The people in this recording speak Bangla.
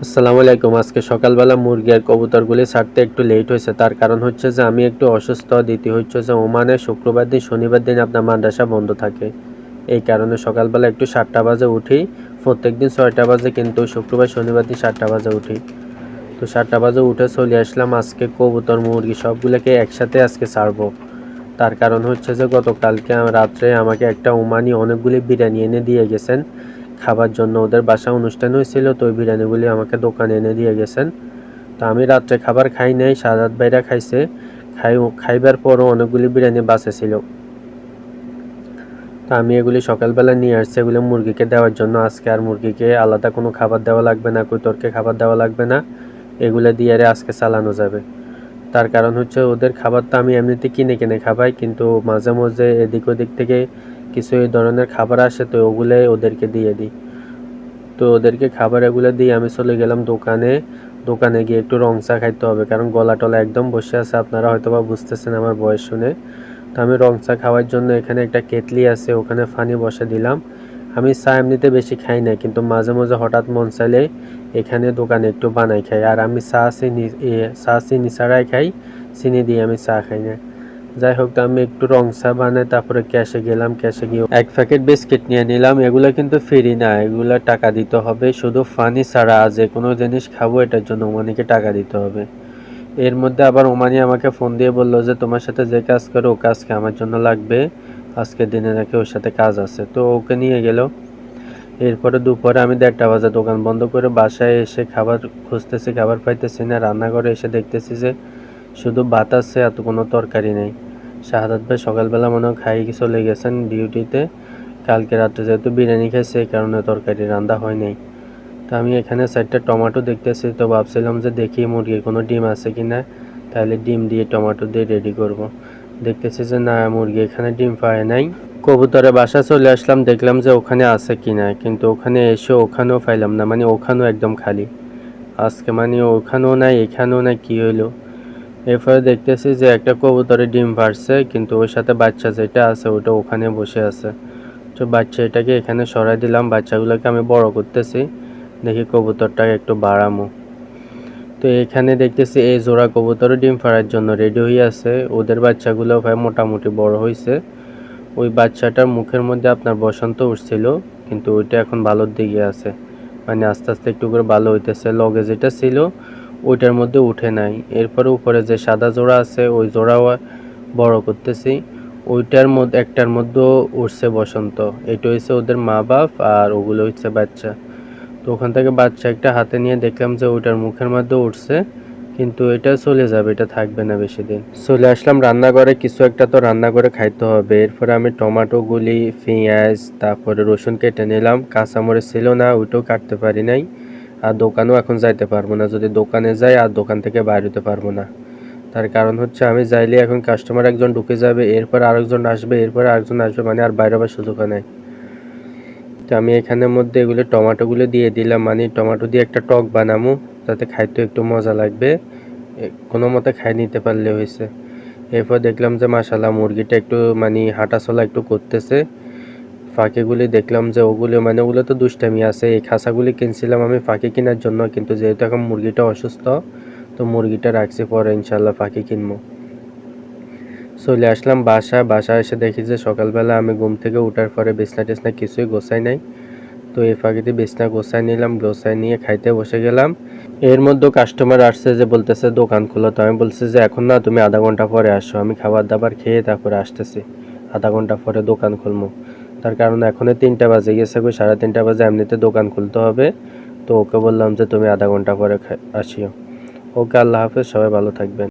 আসসালামু আলাইকুম। আজকে সকালবেলা মুরগি আর কবুতরগুলি ছাড়তে একটু লেট হয়েছে। তার কারণ হচ্ছে যে আমি একটু অসুস্থ। দ্বিতীয় হচ্ছে যে ওমানে শুক্রবার দিন শনিবার দিন আপনার মাদ্রাসা বন্ধ থাকে। এই কারণে সকালবেলা একটু 7টা বাজে উঠি। প্রত্যেকদিন 6টা বাজে, কিন্তু শুক্রবার শনিবার দিন 7টা বাজে উঠি। তো 7টা বাজে উঠে চলে আসলাম। আজকে কবুতর মুরগি সবগুলোকে একসাথে আজকে ছাড়বো। তার কারণ হচ্ছে যে গতকালকে রাত্রে আমাকে একটা ওমানি অনেকগুলি বিরিয়ানি এনে দিয়ে গেছেন খাবার জন্য। ওদের বাসায় অনুষ্ঠান হয়েছিল, তো ওই বিরিয়ানিগুলি আমাকে দোকানে এনে দিয়ে গেছেন। তো আমি রাত্রে খাবার খাই নাই, সাজাদ ভাইরা খাইছে। খাইবার পরও অনেকগুলি বিরিয়ানি বাঁচে ছিল। তো আমি এগুলি সকালবেলা নিয়ে আসছি এগুলি মুরগিকে দেওয়ার জন্য। আজকে আর মুরগিকে আলাদা কোনো খাবার দেওয়া লাগবে না, কৈতরকে খাবার দেওয়া লাগবে না। এগুলো দিয়ে আজকে চালানো যাবে। তার কারণ হচ্ছে ওদের খাবার তো আমি এমনিতে কিনে কিনে খাবাই, কিন্তু মাঝে মাঝে এদিক ওদিক থেকে কিছু এই ধরনের খাবার আসে, তো ওগুলোই ওদেরকে দিয়ে দিই। তো ওদেরকে খাবার এগুলো দিয়ে আমি চলে গেলাম দোকানে গিয়ে একটু রং চা খাইতে হবে, কারণ গলা টলা একদম বসে আছে। আপনারা হয়তো বা বুঝতেছেন আমার বয়স শুনে। তো আমি রং চা খাওয়ার জন্য এখানে একটা কেটলি আছে, ওখানে পানি বসে দিলাম। আমি চা এমনিতে বেশি খাই না, কিন্তু মাঝে মাঝে হঠাৎ মন চাইলে এখানে দোকানে একটু বানাই খাই। আর আমি চা চিনি ছাড়াই খাই, চিনি দিয়ে আমি চা খাই না। যাই হোক, তো আমি একটু রং চা বানাই, তারপরে ক্যাশে গেলাম। ক্যাশে গিয়ে এক প্যাকেট বিস্কিট নিয়ে নিলাম। এগুলো কিন্তু ফ্রি না, এগুলো টাকা দিতে হবে। শুধু পানি ছাড়া যে কোনো জিনিস খাবো এটার জন্য ওমানিকে টাকা দিতে হবে। এর মধ্যে আবার ওমানি আমাকে ফোন দিয়ে বললো যে তোমার সাথে যে কাজ করে ও কাজকে আমার জন্য লাগবে, আজকের দিনে নাকি ওর সাথে কাজ আছে। তো ওকে নিয়ে গেল। এরপরে দুপুরে আমি 1:30 বাজে দোকান বন্ধ করে বাসায় এসে খাবার খুঁজতেছি, খাবার পাইতেছি না। রান্নাঘরে এসে দেখতেছি যে শুধু ভাত আছে, এত কোনো তরকারি নেই। শাহাদাত ভাই সকালবেলা মনে হয় খাই চলে গেছেন ডিউটিতে। কালকে রাত্রে যেহেতু বিরিয়ানি খাইছে, এই কারণে তরকারি রান্না হয় নাই। তো আমি এখানে 4টা টমেটো দেখতেছি, তো ভাবছিলাম যে দেখি মুরগির কোনো ডিম আছে কিনা, তাহলে ডিম দিয়ে টমেটো দিয়ে রেডি করব। দেখতেছি যে না, মুরগি এখানে ডিম পায় নাই। কবুতরে বাসা চলে আসলাম, দেখলাম যে ওখানে আছে কিনা, কিন্তু ওখানে এসে ওখানেও পাইলাম না। মানে ওখানেও একদম খালি আজকে। মানে ওখানেও নাই, এখানেও নাই, কি হইলো। এরপরে দেখতেছি যে একটা কবুতরের ডিম পারছে, কিন্তু ওর সাথে বাচ্চা যেটা আছে ওটা ওখানে বসে আছে। তো বাচ্চা এটাকে এখানে সরাই দিলাম। বাচ্চাগুলোকে আমি বড় করতেছি, দেখি কবুতরটাকে একটু বাড়ামো। তো এখানে দেখতেছি এই জোড়া কবুতরও ডিম পাড়ার জন্য রেডি হয়ে আছে। ওদের বাচ্চাগুলো ভাই মোটামুটি বড় হয়েছে। ওই বাচ্চাটার মুখের মধ্যে আপনার বসন্ত উঠছিল, কিন্তু ওইটা এখন ভালোর দিকে আছে। মানে আস্তে আস্তে একটু করে ভালো হইতেছে। লগে যেটা ছিল ওইটার মধ্যে উঠে নাই। এরপরে উপরে যে সাদা জোড়া আছে ওই জোড়াও বড় করতেছি। ওইটার মধ্যে একটার মধ্যেও উঠছে বসন্ত। এটা হচ্ছে ওদের মা বাপ, আর ওগুলো হচ্ছে বাচ্চা। তো ওখান থেকে বাচ্চা একটা হাতে নিয়ে দেখলাম যে ওইটার মুখের মধ্যে উঠছে, কিন্তু এটা চলে যাবে, এটা থাকবে না বেশি দিন। চলে আসলাম রান্নাঘরে, কিছু একটা তো রান্না করে খাইতে হবে। এরপরে আমি টমেটো গুলি, পেঁয়াজ, তারপরে রসুন কেটে নিলাম। কাঁচামরিচ ছিল না, ওইটাও কাটতে পারি নাই। আর দোকানেও এখন যাইতে পারবো না। যদি দোকানে যাই আর দোকান থেকে বাইরে হতে পারবো না। তার কারণ হচ্ছে আমি যাইলে এখন কাস্টমার একজন ঢুকে যাবে, এরপর আরেকজন আসবে, এরপর আরেকজন আসবে, মানে আর বাইরে আবার সুযোগ নেই। তো আমি এখানের মধ্যে এগুলো টমেটোগুলো দিয়ে দিলাম। মানে টমেটো দিয়ে একটা টক বানাবো, যাতে খাইতে একটু মজা লাগবে। কোনো মতে খাই নিতে পারলে হয়েছে। এরপর দেখলাম যে মাশাআল্লাহ মুরগিটা একটু মানে হাঁটাচলা একটু করতেছে। ফাঁকিগুলি দেখলাম যে ওগুলো মানে ওগুলো তো দুষ্টামি আছে। এই খাঁচাগুলি কিনছিলাম আমি ফাঁকি কেনার জন্য, কিন্তু যেহেতু এখন মুরগিটা অসুস্থ, তো মুরগিটা রাখছি, পরে ইনশাল্লাহ ফাঁকি কিনবো। চলে আসলাম বাসায় এসে দেখি যে সকালবেলা আমি ঘুম থেকে উঠার পরে বিছনা টিছনা কিছুই গোছাই নাই। তো এই ফাঁকিতে বিছনা গোছাই নিলাম, গোছাই নিয়ে খাইতে বসে গেলাম। এর মধ্যে কাস্টমার আসছে, যে বলতেছে দোকান খোলো। তো আমি বলছি যে এখন না, তুমি আধা ঘন্টা পরে আসো, আমি খাবার দাবার খেয়ে তারপরে আসতেছি, আধা ঘন্টা পরে দোকান খুলবো। তার কারণ এখন 3টা বাজে গেছে, 3:30 বাজে এমনিতে দোকান খুলতে হবে। তো ওকে বললাম যে তুমি আধা ঘন্টা পরে আসিও। ওকে, আল্লাহ হাফেজ, সবাই ভালো থাকবেন।